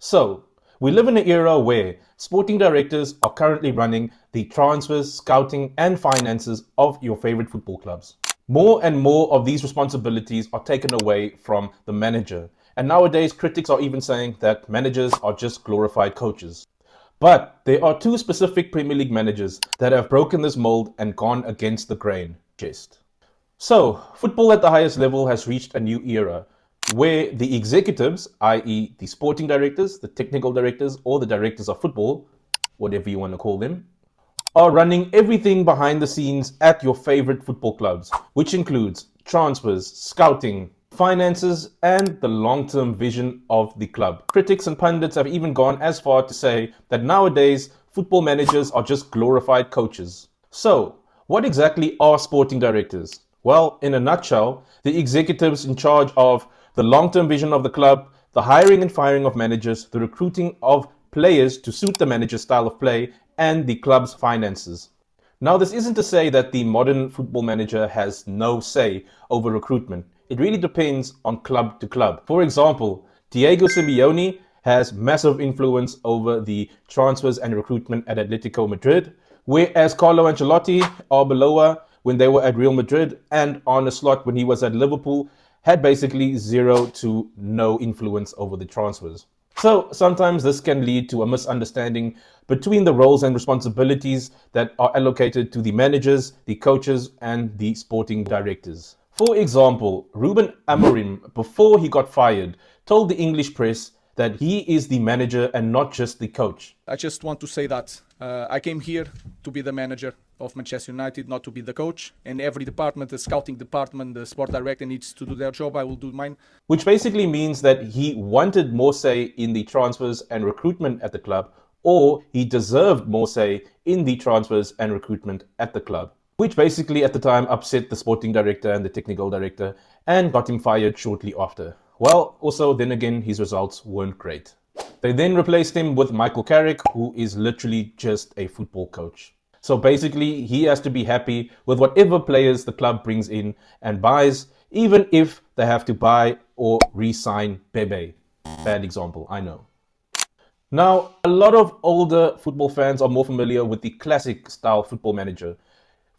So, we live in an era where sporting directors are currently running the transfers, scouting, and finances of your favorite football clubs. More and more of these responsibilities are taken away from the manager. And nowadays, critics are even saying that managers are just glorified coaches. But there are two specific Premier League managers that have broken this mold and gone against the grain. So, football at the highest level has reached a new era where the executives, i.e., the sporting directors, the technical directors, or the directors of football, whatever you want to call them, are running everything behind the scenes at your favorite football clubs, which includes transfers, scouting, finances, and the long-term vision of the club. Critics and pundits have even gone as far to say that nowadays football managers are just glorified coaches. So, what exactly are sporting directors? Well, in a nutshell, the executives in charge of the long-term vision of the club, the hiring and firing of managers, the recruiting of players to suit the manager's style of play, and the club's finances. Now, this isn't to say that the modern football manager has no say over recruitment. It really depends on club to club. For example, Diego Simeone has massive influence over the transfers and recruitment at Atletico Madrid, whereas Carlo Ancelotti, Arbeloa, when they were at Real Madrid, and Arne Slot when he was at Liverpool, had basically zero to no influence over the transfers. So sometimes this can lead to a misunderstanding between the roles and responsibilities that are allocated to the managers, the coaches, and the sporting directors. For example, Ruben Amorim, before he got fired, told the English press that he is the manager and not just the coach. I just want to say that I came here to be the manager of Manchester United, not to be the coach. And every department, the scouting department, the sport director needs to do their job. I will do mine. Which basically means that he wanted more say in the transfers and recruitment at the club, or he deserved more say in the transfers and recruitment at the club. Which basically at the time upset the sporting director and the technical director and got him fired shortly after. Well, also then again, his results weren't great. They then replaced him with Michael Carrick, who is literally just a football coach. So basically, he has to be happy with whatever players the club brings in and buys, even if they have to buy or re-sign Bebe. Bad example, I know. Now, a lot of older football fans are more familiar with the classic style football manager.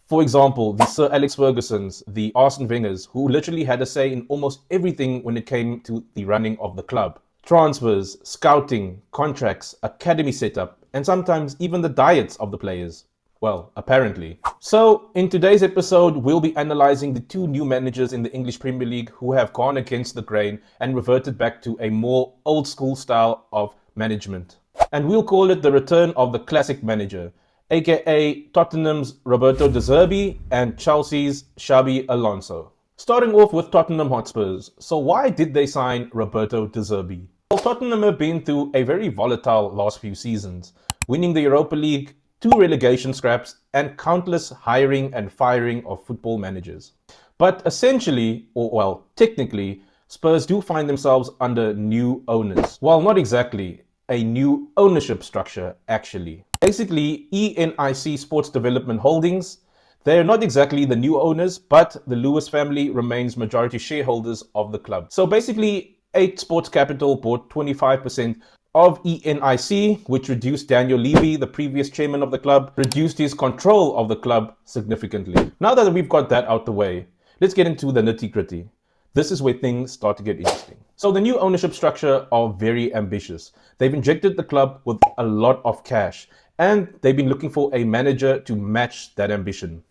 For example, the Sir Alex Fergusons, the Arsene Wengers, who literally had a say in almost everything when it came to the running of the club. Transfers, scouting, contracts, academy setup, and sometimes even the diets of the players. Well, apparently. So, in today's episode, we'll be analysing the two new managers in the English Premier League who have gone against the grain and reverted back to a more old school style of management. And we'll call it the return of the classic manager, aka Tottenham's Roberto De Zerbi and Chelsea's Xabi Alonso. Starting off with Tottenham Hotspurs. So why did they sign Roberto De Zerbi? Well, Tottenham have been through a very volatile last few seasons, winning the Europa League, 2 relegation scraps, and countless hiring and firing of football managers. But essentially, or well, technically, Spurs do find themselves under new owners. Well, not exactly. A new ownership structure, actually. Basically, ENIC Sports Development Holdings, they're not exactly the new owners, but the Lewis family remains majority shareholders of the club. So basically, 8 Sports Capital bought 25% of ENIC, which reduced Daniel Levy, the previous chairman of the club, reduced his control of the club significantly. Now that we've got that out the way, let's get into the nitty-gritty. This is where things start to get interesting. So the new ownership structure are very ambitious. They've injected the club with a lot of cash, and they've been looking for a manager to match that ambition.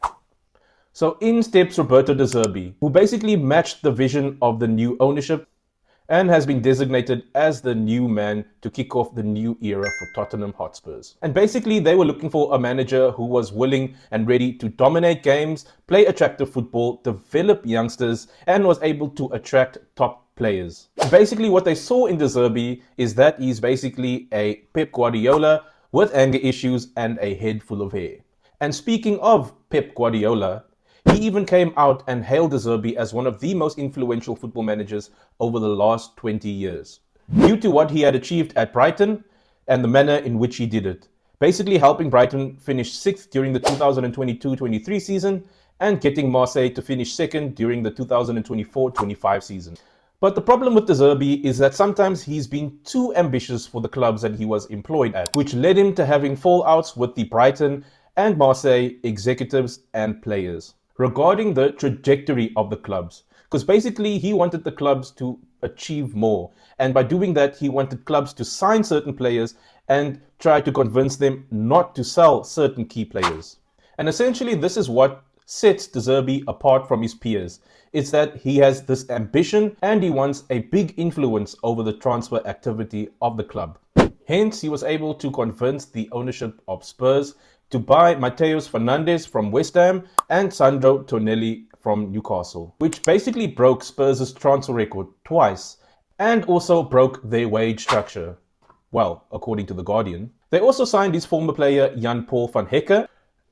So in steps Roberto De Zerbi, who basically matched the vision of the new ownership and has been designated as the new man to kick off the new era for Tottenham Hotspurs. And basically they were looking for a manager who was willing and ready to dominate games, play attractive football, develop youngsters, and was able to attract top players. Basically what they saw in De Zerbi is that he's basically a Pep Guardiola with anger issues and a head full of hair. And speaking of Pep Guardiola, he even came out and hailed De Zerbi as one of the most influential football managers over the last 20 years, due to what he had achieved at Brighton and the manner in which he did it. Basically helping Brighton finish 6th during the 2022-23 season and getting Marseille to finish 2nd during the 2024-25 season. But the problem with De Zerbi is that sometimes he's been too ambitious for the clubs that he was employed at, which led him to having fallouts with the Brighton and Marseille executives and players regarding the trajectory of the clubs. Because basically he wanted the clubs to achieve more. And by doing that, he wanted clubs to sign certain players and try to convince them not to sell certain key players. And essentially this is what sets De Zerbi apart from his peers. It's that he has this ambition and he wants a big influence over the transfer activity of the club. Hence, he was able to convince the ownership of Spurs to buy Mateus Fernandes from West Ham and Sandro Tonelli from Newcastle, which basically broke Spurs' transfer record twice and also broke their wage structure. Well, according to The Guardian. They also signed his former player Jan-Paul van Hecke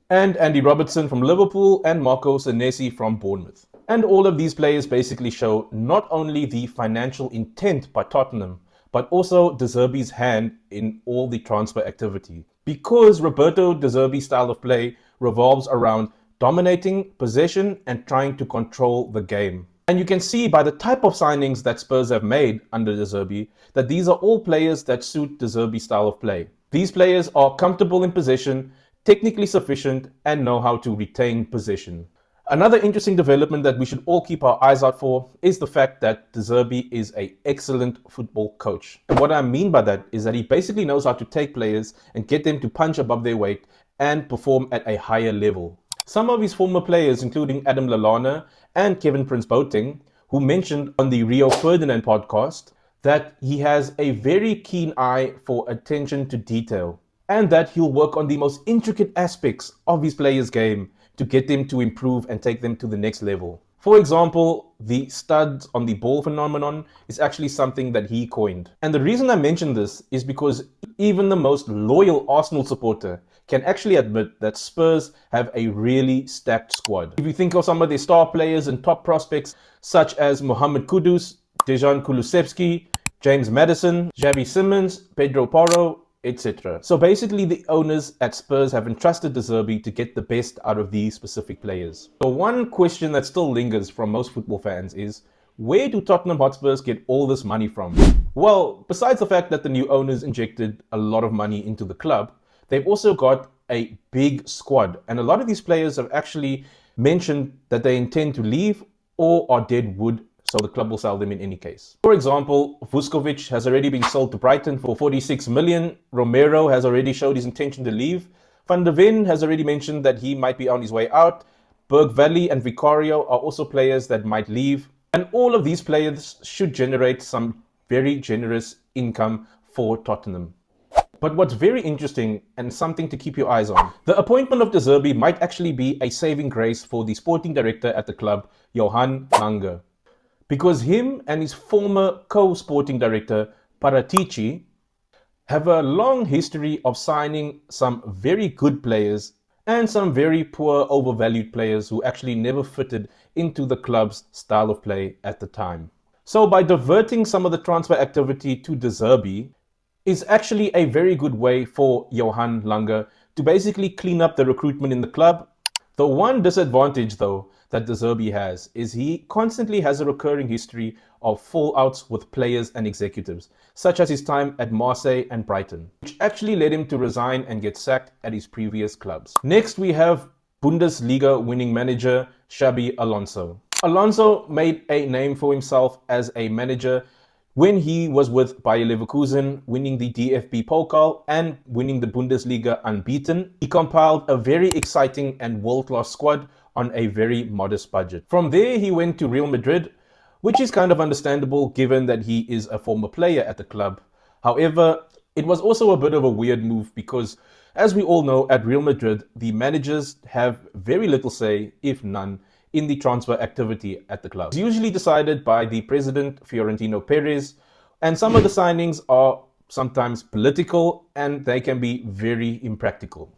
and Andy Robertson from Liverpool and Marco Senesi from Bournemouth. And all of these players basically show not only the financial intent by Tottenham, but also De Zerbi's hand in all the transfer activity. Because Roberto De Zerbi's style of play revolves around dominating possession and trying to control the game. And you can see by the type of signings that Spurs have made under De Zerbi that these are all players that suit De Zerbi's style of play. These players are comfortable in possession, technically sufficient, and know how to retain possession. Another interesting development that we should all keep our eyes out for is the fact that De Zerbi is an excellent football coach. And what I mean by that is that he basically knows how to take players and get them to punch above their weight and perform at a higher level. Some of his former players, including Adam Lallana and Kevin Prince Boateng, who mentioned on the Rio Ferdinand podcast that he has a very keen eye for attention to detail and that he'll work on the most intricate aspects of his players' game to get them to improve and take them to the next level. For example, the studs on the ball phenomenon is actually something that he coined. And the reason I mention this is because even the most loyal Arsenal supporter can actually admit that Spurs have a really stacked squad. If you think of some of their star players and top prospects such as Mohamed Kudus, Dejan Kulusevski, James Maddison, Xavi Simons, Pedro Porro, etc. So basically the owners at Spurs have entrusted De Zerbi to get the best out of these specific players. So one question that still lingers from most football fans is, where do Tottenham Hotspurs get all this money from? Well, besides the fact that the new owners injected a lot of money into the club, they've also got a big squad. And a lot of these players have actually mentioned that they intend to leave or are dead wood, so the club will sell them in any case. For example, Vuskovic has already been sold to Brighton for 46 million. Romero has already showed his intention to leave. Van der Ven has already mentioned that he might be on his way out. Berg Valley and Vicario are also players that might leave. And all of these players should generate some very generous income for Tottenham. But what's very interesting and something to keep your eyes on, the appointment of De Zerbi might actually be a saving grace for the sporting director at the club, Johan Lange. Because him and his former co-sporting director, Paratici, have a long history of signing some very good players and some very poor, overvalued players who actually never fitted into the club's style of play at the time. So by diverting some of the transfer activity to De Zerbi is actually a very good way for Johan Lange to basically clean up the recruitment in the club. The one disadvantage, though, that De Zerbi has is he constantly has a recurring history of fallouts with players and executives, such as his time at Marseille and Brighton, which actually led him to resign and get sacked at his previous clubs. Next, we have Bundesliga winning manager Xabi Alonso. Alonso made a name for himself as a manager when he was with Bayer Leverkusen, winning the DFB Pokal and winning the Bundesliga unbeaten. He compiled a very exciting and world-class squad on a very modest budget. From there, he went to Real Madrid, which is kind of understandable given that he is a former player at the club. However, it was also a bit of a weird move because, as we all know, at Real Madrid, the managers have very little say, if none, in the transfer activity at the club. It's usually decided by the president, Fiorentino Perez, and some of the signings are sometimes political and they can be very impractical.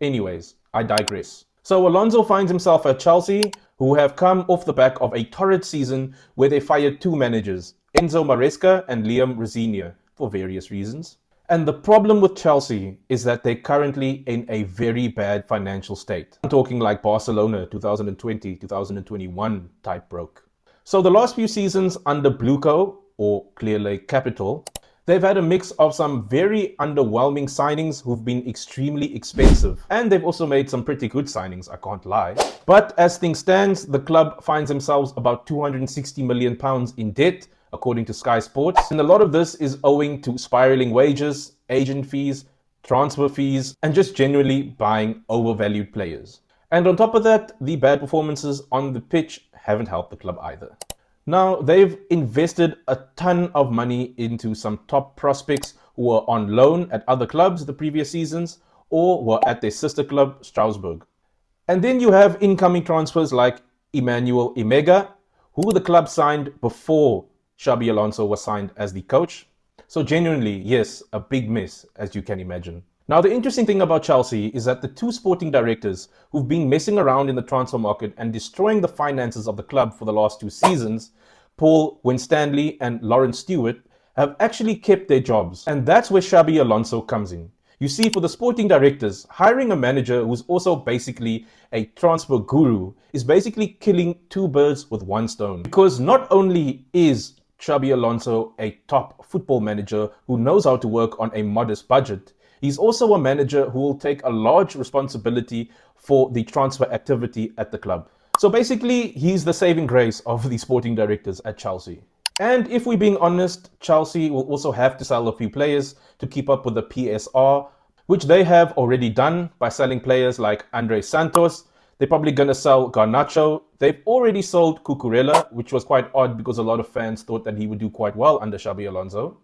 Anyways, I digress. So Alonso finds himself at Chelsea, who have come off the back of a torrid season where they fired two managers, Enzo Maresca and Liam Rosenior, for various reasons. And the problem with Chelsea is that they're currently in a very bad financial state. I'm talking like Barcelona 2020, 2021 type broke. So the last few seasons under Blueco, or Clear Lake Capital, they've had a mix of some very underwhelming signings who've been extremely expensive. And they've also made some pretty good signings, I can't lie. But as things stand, the club finds themselves about £260 million in debt, according to Sky Sports. And a lot of this is owing to spiraling wages, agent fees, transfer fees, and just generally buying overvalued players. And on top of that, the bad performances on the pitch haven't helped the club either. Now, they've invested a ton of money into some top prospects who were on loan at other clubs the previous seasons or were at their sister club, Strasbourg. And then you have incoming transfers like Emmanuel Imega, who the club signed before Xabi Alonso was signed as the coach. So genuinely, yes, a big mess, as you can imagine. Now, the interesting thing about Chelsea is that the two sporting directors who've been messing around in the transfer market and destroying the finances of the club for the last 2 seasons, Paul Winstanley and Lawrence Stewart, have actually kept their jobs. And that's where Xabi Alonso comes in. You see, for the sporting directors, hiring a manager who's also basically a transfer guru is basically killing 2 birds with 1 stone. Because not only is Xabi Alonso a top football manager who knows how to work on a modest budget, he's also a manager who will take a large responsibility for the transfer activity at the club. So basically, he's the saving grace of the sporting directors at Chelsea. And if we're being honest, Chelsea will also have to sell a few players to keep up with the PSR, which they have already done by selling players like Andre Santos. They're probably going to sell Garnacho. They've already sold Cucurella, which was quite odd because a lot of fans thought that he would do quite well under Xabi Alonso.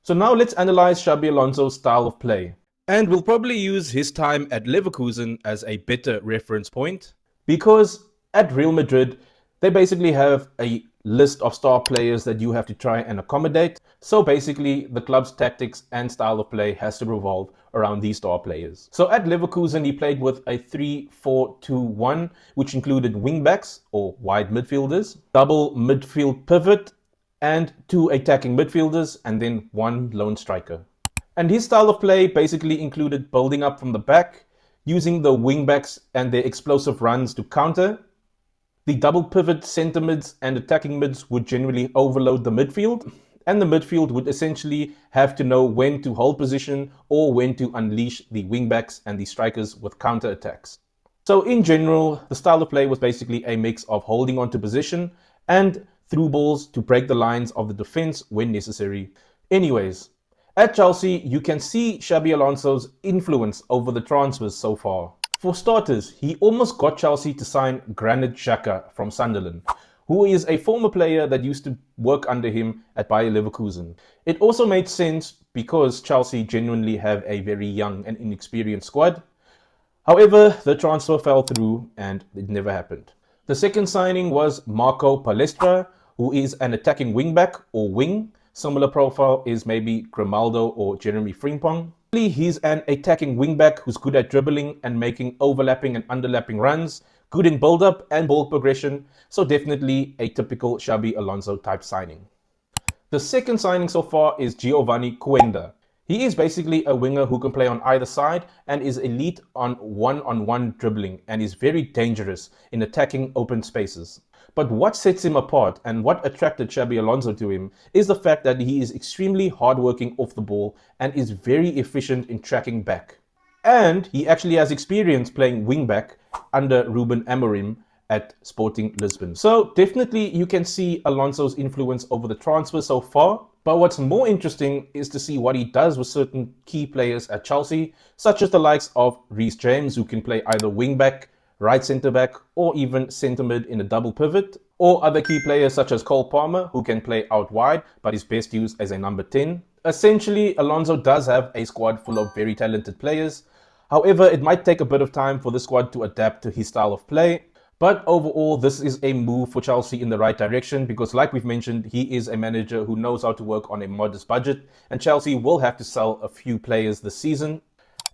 So now let's analyze Xabi Alonso's style of play. And we'll probably use his time at Leverkusen as a better reference point, because at Real Madrid, they basically have a list of star players that you have to try and accommodate. So basically, the club's tactics and style of play has to revolve around these star players. So at Leverkusen, he played with a 3-4-2-1, which included wingbacks or wide midfielders, double midfield pivot, and 2 attacking midfielders, and then 1 lone striker. And his style of play basically included building up from the back, using the wingbacks and their explosive runs to counter. The double pivot centre mids and attacking mids would generally overload the midfield, and the midfield would essentially have to know when to hold position or when to unleash the wingbacks and the strikers with counter attacks. So in general, the style of play was basically a mix of holding on to position and through balls to break the lines of the defense when necessary. Anyways, at Chelsea, you can see Xabi Alonso's influence over the transfers so far. For starters, he almost got Chelsea to sign Granit Xhaka from Sunderland, who is a former player that used to work under him at Bayer Leverkusen. It also made sense because Chelsea genuinely have a very young and inexperienced squad. However, the transfer fell through and it never happened. The second signing was Marco Palestra, who is an attacking wingback or wing. Similar profile is maybe Grimaldo or Jeremy Frimpong. He's an attacking wingback who's good at dribbling and making overlapping and underlapping runs, good in build-up and ball progression, so definitely a typical Xabi Alonso type signing. The second signing so far is Giovanni Cuenda. He is basically a winger who can play on either side and is elite on one-on-one dribbling and is very dangerous in attacking open spaces. But what sets him apart and what attracted Xabi Alonso to him is the fact that he is extremely hardworking off the ball and is very efficient in tracking back. And he actually has experience playing wingback under Ruben Amorim at Sporting Lisbon. So definitely you can see Alonso's influence over the transfer so far. But what's more interesting is to see what he does with certain key players at Chelsea, such as the likes of Reece James, who can play either wingback, right centre-back, or even centre-mid in a double pivot, or other key players such as Cole Palmer, who can play out wide, but is best used as a number 10. Essentially, Alonso does have a squad full of very talented players. However, it might take a bit of time for the squad to adapt to his style of play. But overall, this is a move for Chelsea in the right direction because, like we've mentioned, he is a manager who knows how to work on a modest budget, and Chelsea will have to sell a few players this season.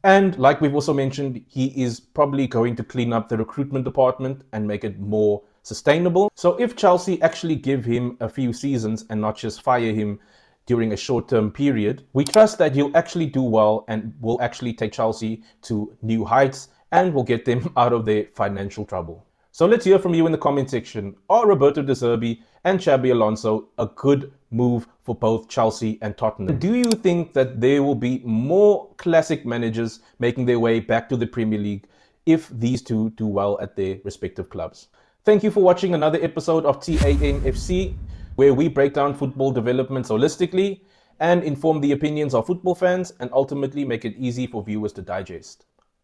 And like we've also mentioned, he is probably going to clean up the recruitment department and make it more sustainable. So if Chelsea actually give him a few seasons and not just fire him during a short-term period, we trust that he'll actually do well and will actually take Chelsea to new heights and will get them out of their financial trouble. So let's hear from you in the comment section. Are Roberto De Zerbi and Xabi Alonso a good move for both Chelsea and Tottenham. Do you think that there will be more classic managers making their way back to the Premier League if these two do well at their respective clubs? Thank you for watching another episode of TAMFC, where we break down football developments holistically and inform the opinions of football fans and ultimately make it easy for viewers to digest.